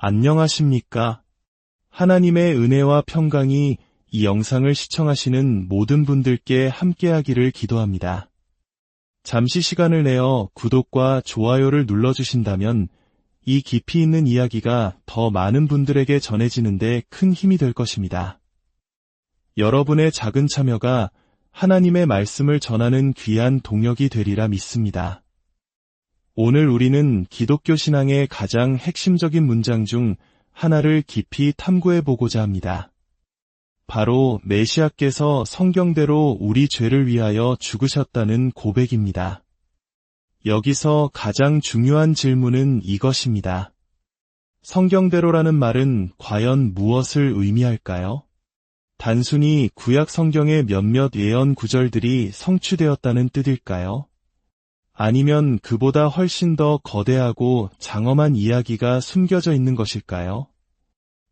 안녕하십니까? 하나님의 은혜와 평강이 이 영상을 시청하시는 모든 분들께 함께하기를 기도합니다. 잠시 시간을 내어 구독과 좋아요를 눌러주신다면 이 깊이 있는 이야기가 더 많은 분들에게 전해지는데 큰 힘이 될 것입니다. 여러분의 작은 참여가 하나님의 말씀을 전하는 귀한 동력이 되리라 믿습니다. 오늘 우리는 기독교 신앙의 가장 핵심적인 문장 중 하나를 깊이 탐구해 보고자 합니다. 바로 메시아께서 성경대로 우리 죄를 위하여 죽으셨다는 고백입니다. 여기서 가장 중요한 질문은 이것입니다. 성경대로라는 말은 과연 무엇을 의미할까요? 단순히 구약 성경의 몇몇 예언 구절들이 성취되었다는 뜻일까요? 아니면 그보다 훨씬 더 거대하고 장엄한 이야기가 숨겨져 있는 것일까요?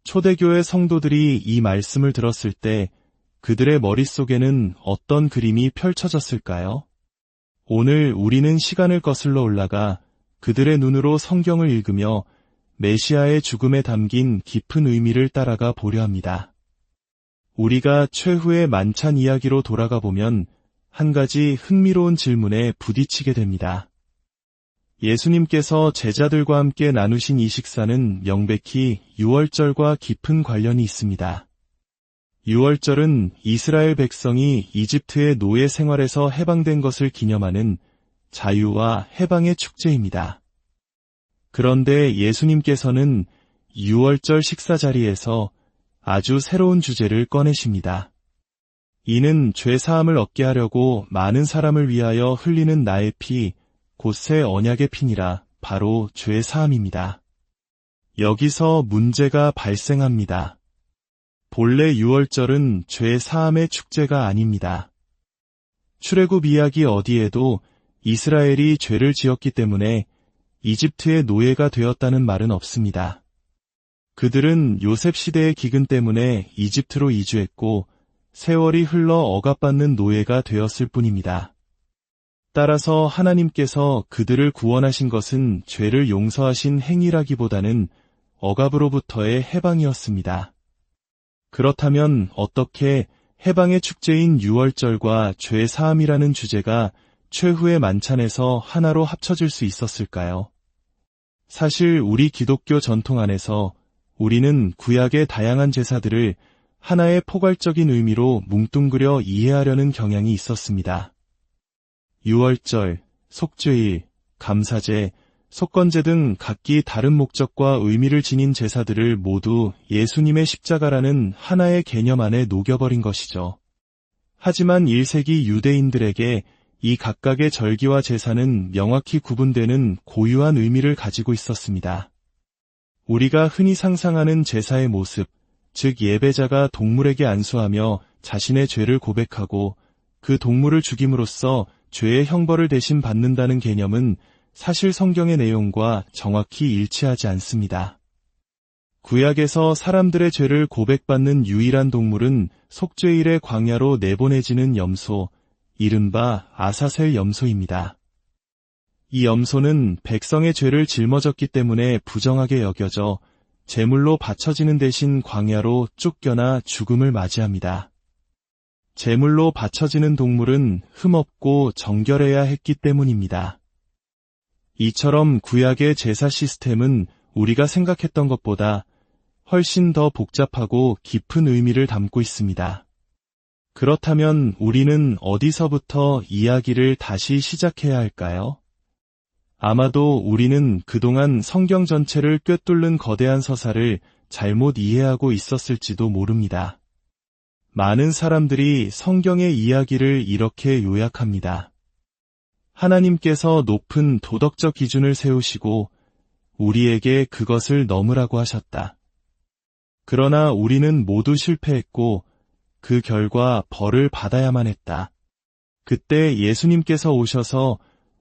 초대교회 성도들이 이 말씀을 들었을 때 그들의 머릿속에는 어떤 그림이 펼쳐졌을까요? 오늘 우리는 시간을 거슬러 올라가 그들의 눈으로 성경을 읽으며 메시아의 죽음에 담긴 깊은 의미를 따라가 보려 합니다. 우리가 최후의 만찬 이야기로 돌아가 보면 한 가지 흥미로운 질문에 부딪히게 됩니다. 예수님께서 제자들과 함께 나누신 이 식사는 명백히 유월절과 깊은 관련이 있습니다. 유월절은 이스라엘 백성이 이집트의 노예 생활에서 해방된 것을 기념하는 자유와 해방의 축제입니다. 그런데 예수님께서는 유월절 식사 자리에서 아주 새로운 주제를 꺼내십니다. 이는 죄 사함을 얻게 하려고 많은 사람을 위하여 흘리는 나의 피, 곧 새 언약의 피니라, 바로 죄 사함입니다. 여기서 문제가 발생합니다. 본래 유월절은 죄 사함의 축제가 아닙니다. 출애굽 이야기 어디에도 이스라엘이 죄를 지었기 때문에 이집트의 노예가 되었다는 말은 없습니다. 그들은 요셉 시대의 기근 때문에 이집트로 이주했고 세월이 흘러 억압받는 노예가 되었을 뿐입니다. 따라서 하나님께서 그들을 구원하신 것은 죄를 용서하신 행위라기보다는 억압으로부터의 해방이었습니다. 그렇다면 어떻게 해방의 축제인 유월절과 죄 사함이라는 주제가 최후의 만찬에서 하나로 합쳐질 수 있었을까요? 사실 우리 기독교 전통 안에서 우리는 구약의 다양한 제사들을 하나의 포괄적인 의미로 뭉뚱그려 이해하려는 경향이 있었습니다. 유월절, 속죄일, 감사제, 속건제 등 각기 다른 목적과 의미를 지닌 제사들을 모두 예수님의 십자가라는 하나의 개념 안에 녹여버린 것이죠. 하지만 1세기 유대인들에게 이 각각의 절기와 제사는 명확히 구분되는 고유한 의미를 가지고 있었습니다. 우리가 흔히 상상하는 제사의 모습, 즉 예배자가 동물에게 안수하며 자신의 죄를 고백하고 그 동물을 죽임으로써 죄의 형벌을 대신 받는다는 개념은 사실 성경의 내용과 정확히 일치하지 않습니다. 구약에서 사람들의 죄를 고백받는 유일한 동물은 속죄일의 광야로 내보내지는 염소, 이른바 아사셀 염소입니다. 이 염소는 백성의 죄를 짊어졌기 때문에 부정하게 여겨져 제물로 바쳐지는 대신 광야로 쫓겨나 죽음을 맞이합니다. 제물로 바쳐지는 동물은 흠없고 정결해야 했기 때문입니다. 이처럼 구약의 제사 시스템은 우리가 생각했던 것보다 훨씬 더 복잡하고 깊은 의미를 담고 있습니다. 그렇다면 우리는 어디서부터 이야기를 다시 시작해야 할까요? 아마도 우리는 그동안 성경 전체를 꿰뚫는 거대한 서사를 잘못 이해하고 있었을지도 모릅니다. 많은 사람들이 성경의 이야기를 이렇게 요약합니다. 하나님께서 높은 도덕적 기준을 세우시고 우리에게 그것을 넘으라고 하셨다. 그러나 우리는 모두 실패했고 그 결과 벌을 받아야만 했다. 그때 예수님께서 오셔서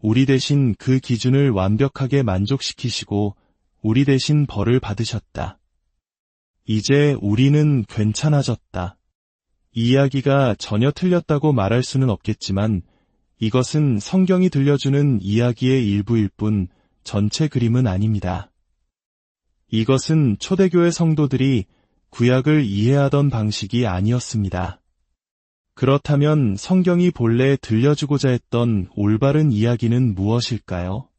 우리 대신 그 기준을 완벽하게 만족시키시고 우리 대신 벌을 받으셨다. 이제 우리는 괜찮아졌다. 이 이야기가 전혀 틀렸다고 말할 수는 없겠지만 이것은 성경이 들려주는 이야기의 일부일 뿐 전체 그림은 아닙니다. 이것은 초대교회 성도들이 구약을 이해하던 방식이 아니었습니다. 그렇다면 성경이 본래 들려주고자 했던 올바른 이야기는 무엇일까요?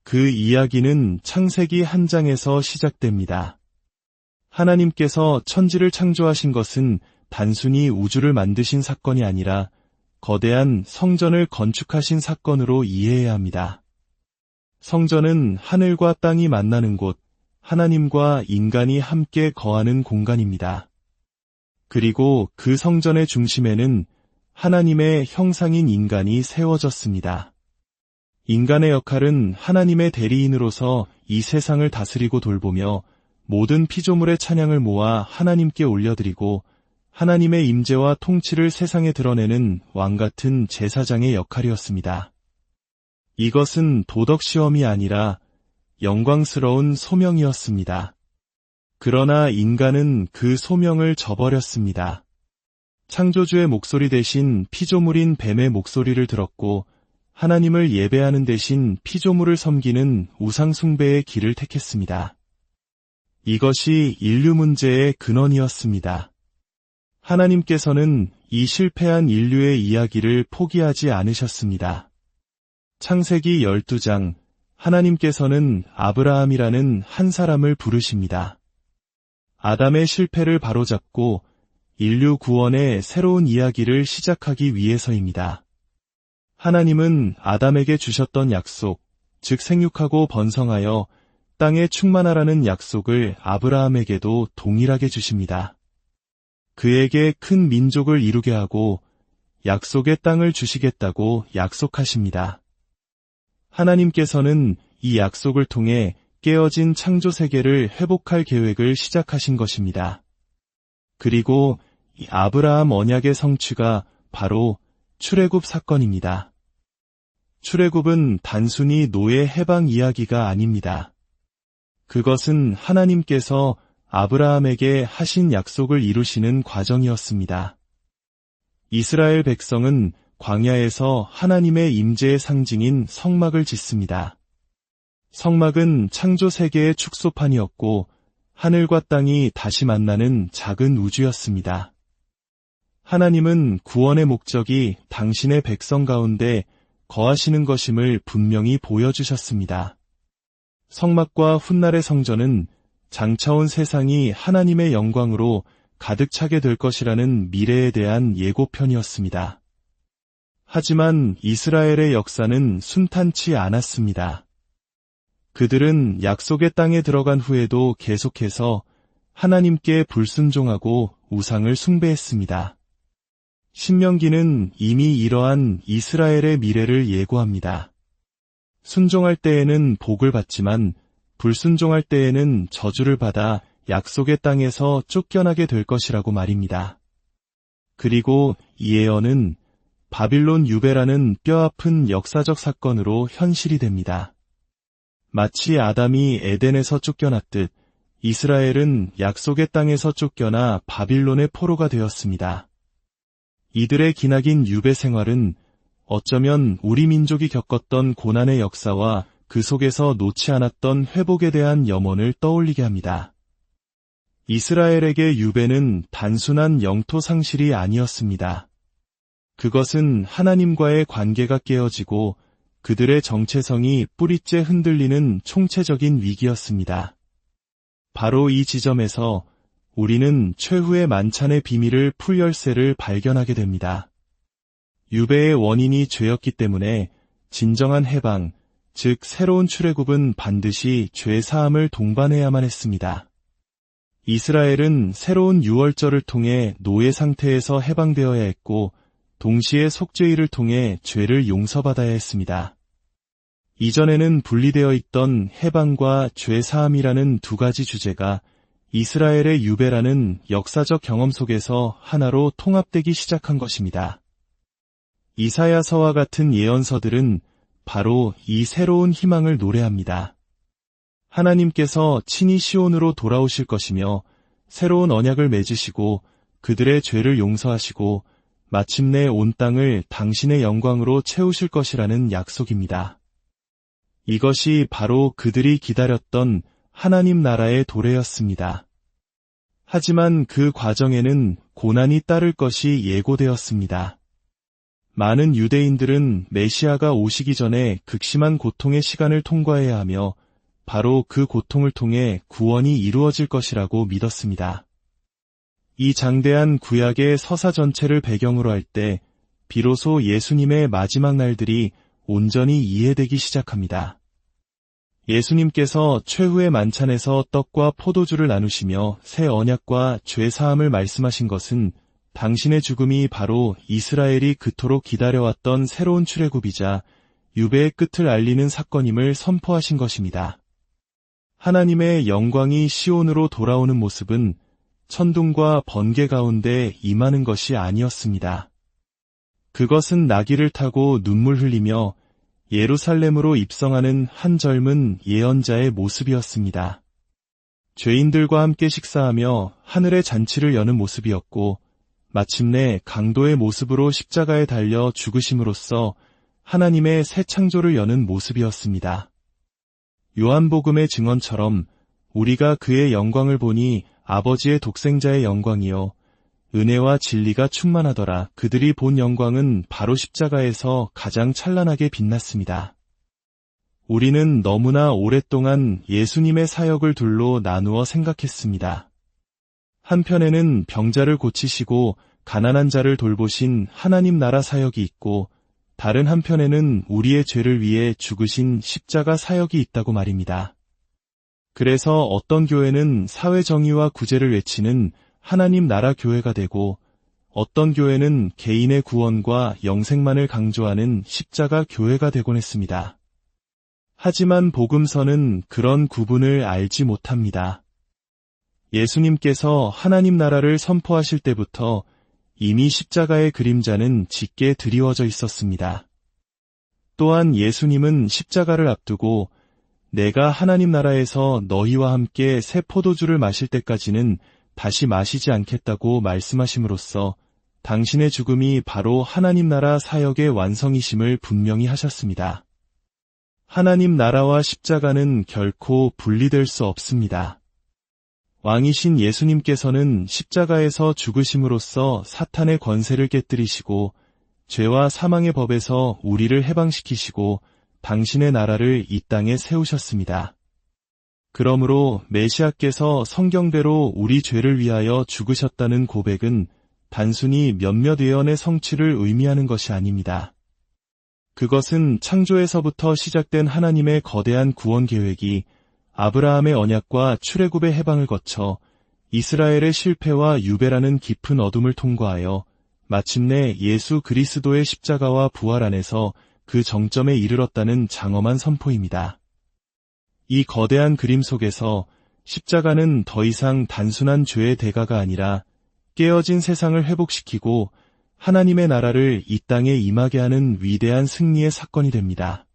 그 이야기는 창세기 1장에서 시작됩니다. 하나님께서 천지를 창조하신 것은 단순히 우주를 만드신 사건이 아니라 거대한 성전을 건축하신 사건으로 이해해야 합니다. 성전은 하늘과 땅이 만나는 곳, 하나님과 인간이 함께 거하는 공간입니다. 그리고 그 성전의 중심에는 하나님의 형상인 인간이 세워졌습니다. 인간의 역할은 하나님의 대리인으로서 이 세상을 다스리고 돌보며 모든 피조물의 찬양을 모아 하나님께 올려드리고 하나님의 임재와 통치를 세상에 드러내는 왕같은 제사장의 역할이었습니다. 이것은 도덕시험이 아니라 영광스러운 소명이었습니다. 그러나 인간은 그 소명을 저버렸습니다. 창조주의 목소리 대신 피조물인 뱀의 목소리를 들었고 하나님을 예배하는 대신 피조물을 섬기는 우상숭배의 길을 택했습니다. 이것이 인류 문제의 근원이었습니다. 하나님께서는 이 실패한 인류의 이야기를 포기하지 않으셨습니다. 창세기 12장, 하나님께서는 아브라함이라는 한 사람을 부르십니다. 아담의 실패를 바로잡고 인류 구원의 새로운 이야기를 시작하기 위해서입니다. 하나님은 아담에게 주셨던 약속, 즉 생육하고 번성하여 땅에 충만하라는 약속을 아브라함에게도 동일하게 주십니다. 그에게 큰 민족을 이루게 하고 약속의 땅을 주시겠다고 약속하십니다. 하나님께서는 이 약속을 통해 깨어진 창조 세계를 회복할 계획을 시작하신 것입니다. 그리고 이 아브라함 언약의 성취가 바로 출애굽 사건입니다. 출애굽은 단순히 노예 해방 이야기가 아닙니다. 그것은 하나님께서 아브라함에게 하신 약속을 이루시는 과정이었습니다. 이스라엘 백성은 광야에서 하나님의 임재의 상징인 성막을 짓습니다. 성막은 창조 세계의 축소판이었고 하늘과 땅이 다시 만나는 작은 우주였습니다. 하나님은 구원의 목적이 당신의 백성 가운데 거하시는 것임을 분명히 보여주셨습니다. 성막과 훗날의 성전은 장차온 세상이 하나님의 영광으로 가득 차게 될 것이라는 미래에 대한 예고편이었습니다. 하지만 이스라엘의 역사는 순탄치 않았습니다. 그들은 약속의 땅에 들어간 후에도 계속해서 하나님께 불순종하고 우상을 숭배했습니다. 신명기는 이미 이러한 이스라엘의 미래를 예고합니다. 순종할 때에는 복을 받지만 불순종할 때에는 저주를 받아 약속의 땅에서 쫓겨나게 될 것이라고 말입니다. 그리고 이 예언은 바빌론 유배라는 뼈아픈 역사적 사건으로 현실이 됩니다. 마치 아담이 에덴에서 쫓겨났듯 이스라엘은 약속의 땅에서 쫓겨나 바빌론의 포로가 되었습니다. 이들의 기나긴 유배 생활은 어쩌면 우리 민족이 겪었던 고난의 역사와 그 속에서 놓지 않았던 회복에 대한 염원을 떠올리게 합니다. 이스라엘에게 유배는 단순한 영토 상실이 아니었습니다. 그것은 하나님과의 관계가 깨어지고 그들의 정체성이 뿌리째 흔들리는 총체적인 위기였습니다. 바로 이 지점에서 우리는 최후의 만찬의 비밀을 풀 열쇠를 발견하게 됩니다. 유배의 원인이 죄였기 때문에 진정한 해방, 즉 새로운 출애굽은 반드시 죄 사함을 동반해야만 했습니다. 이스라엘은 새로운 유월절을 통해 노예 상태에서 해방되어야 했고 동시에 속죄일을 통해 죄를 용서받아야 했습니다. 이전에는 분리되어 있던 해방과 죄 사함이라는 두 가지 주제가 이스라엘의 유배라는 역사적 경험 속에서 하나로 통합되기 시작한 것입니다. 이사야서와 같은 예언서들은 바로 이 새로운 희망을 노래합니다. 하나님께서 친히 시온으로 돌아오실 것이며 새로운 언약을 맺으시고 그들의 죄를 용서하시고 마침내 온 땅을 당신의 영광으로 채우실 것이라는 약속입니다. 이것이 바로 그들이 기다렸던 하나님 나라의 도래였습니다. 하지만 그 과정에는 고난이 따를 것이 예고되었습니다. 많은 유대인들은 메시아가 오시기 전에 극심한 고통의 시간을 통과해야 하며 바로 그 고통을 통해 구원이 이루어질 것이라고 믿었습니다. 이 장대한 구약의 서사 전체를 배경으로 할 때 비로소 예수님의 마지막 날들이 온전히 이해되기 시작합니다. 예수님께서 최후의 만찬에서 떡과 포도주를 나누시며 새 언약과 죄 사함을 말씀하신 것은 당신의 죽음이 바로 이스라엘이 그토록 기다려왔던 새로운 출애굽이자 유배의 끝을 알리는 사건임을 선포하신 것입니다. 하나님의 영광이 시온으로 돌아오는 모습은 천둥과 번개 가운데 임하는 것이 아니었습니다. 그것은 나귀를 타고 눈물 흘리며 예루살렘으로 입성하는 한 젊은 예언자의 모습이었습니다. 죄인들과 함께 식사하며 하늘의 잔치를 여는 모습이었고 마침내 강도의 모습으로 십자가에 달려 죽으심으로써 하나님의 새 창조를 여는 모습이었습니다. 요한복음의 증언처럼 우리가 그의 영광을 보니 아버지의 독생자의 영광이요 은혜와 진리가 충만하더라. 그들이 본 영광은 바로 십자가에서 가장 찬란하게 빛났습니다. 우리는 너무나 오랫동안 예수님의 사역을 둘로 나누어 생각했습니다. 한편에는 병자를 고치시고 가난한 자를 돌보신 하나님 나라 사역이 있고 다른 한편에는 우리의 죄를 위해 죽으신 십자가 사역이 있다고 말입니다. 그래서 어떤 교회는 사회 정의와 구제를 외치는 하나님 나라 교회가 되고 어떤 교회는 개인의 구원과 영생만을 강조하는 십자가 교회가 되곤 했습니다. 하지만 복음서는 그런 구분을 알지 못합니다. 예수님께서 하나님 나라를 선포하실 때부터 이미 십자가의 그림자는 짙게 드리워져 있었습니다. 또한 예수님은 십자가를 앞두고 내가 하나님 나라에서 너희와 함께 새 포도주를 마실 때까지는 다시 마시지 않겠다고 말씀하심으로써 당신의 죽음이 바로 하나님 나라 사역의 완성이심을 분명히 하셨습니다. 하나님 나라와 십자가는 결코 분리될 수 없습니다. 왕이신 예수님께서는 십자가에서 죽으심으로써 사탄의 권세를 깨뜨리시고 죄와 사망의 법에서 우리를 해방시키시고 당신의 나라를 이 땅에 세우셨습니다. 그러므로 메시아께서 성경대로 우리 죄를 위하여 죽으셨다는 고백은 단순히 몇몇 예언의 성취를 의미하는 것이 아닙니다. 그것은 창조에서부터 시작된 하나님의 거대한 구원 계획이 아브라함의 언약과 출애굽의 해방을 거쳐 이스라엘의 실패와 유배라는 깊은 어둠을 통과하여 마침내 예수 그리스도의 십자가와 부활 안에서 그 정점에 이르렀다는 장엄한 선포입니다. 이 거대한 그림 속에서 십자가는 더 이상 단순한 죄의 대가가 아니라 깨어진 세상을 회복시키고 하나님의 나라를 이 땅에 임하게 하는 위대한 승리의 사건이 됩니다.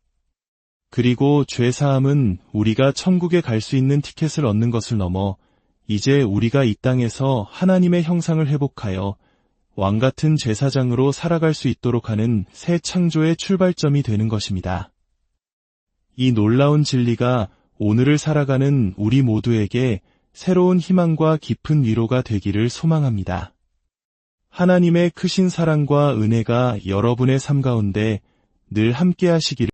그리고 죄사함은 우리가 천국에 갈 수 있는 티켓을 얻는 것을 넘어 이제 우리가 이 땅에서 하나님의 형상을 회복하여 왕같은 제사장으로 살아갈 수 있도록 하는 새 창조의 출발점이 되는 것입니다. 이 놀라운 진리가 오늘을 살아가는 우리 모두에게 새로운 희망과 깊은 위로가 되기를 소망합니다. 하나님의 크신 사랑과 은혜가 여러분의 삶 가운데 늘 함께 하시기를